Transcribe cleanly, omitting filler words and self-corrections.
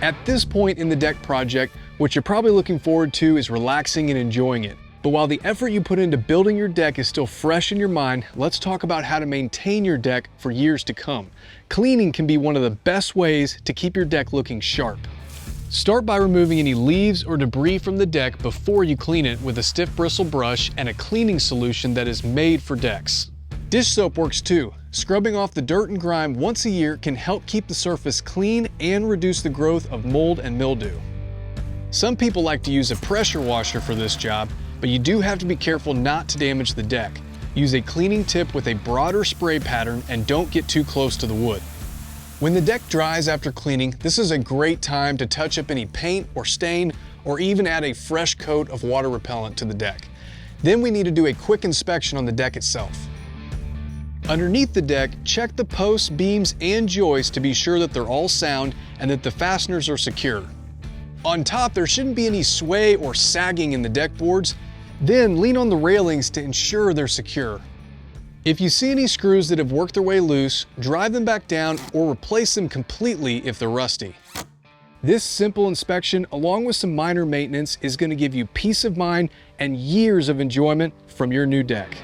At this point in the deck project, what you're probably looking forward to is relaxing and enjoying it. But while the effort you put into building your deck is still fresh in your mind, let's talk about how to maintain your deck for years to come. Cleaning can be one of the best ways to keep your deck looking sharp. Start by removing any leaves or debris from the deck before you clean it with a stiff bristle brush and a cleaning solution that is made for decks. Dish soap works too. Scrubbing off the dirt and grime once a year can help keep the surface clean and reduce the growth of mold and mildew. Some people like to use a pressure washer for this job, but you do have to be careful not to damage the deck. Use a cleaning tip with a broader spray pattern and don't get too close to the wood. When the deck dries after cleaning, this is a great time to touch up any paint or stain, or even add a fresh coat of water repellent to the deck. Then we need to do a quick inspection on the deck itself. Underneath the deck, check the posts, beams, and joists to be sure that they're all sound and that the fasteners are secure. On top, there shouldn't be any sway or sagging in the deck boards. Then lean on the railings to ensure they're secure. If you see any screws that have worked their way loose, drive them back down or replace them completely if they're rusty. This simple inspection, along with some minor maintenance, is going to give you peace of mind and years of enjoyment from your new deck.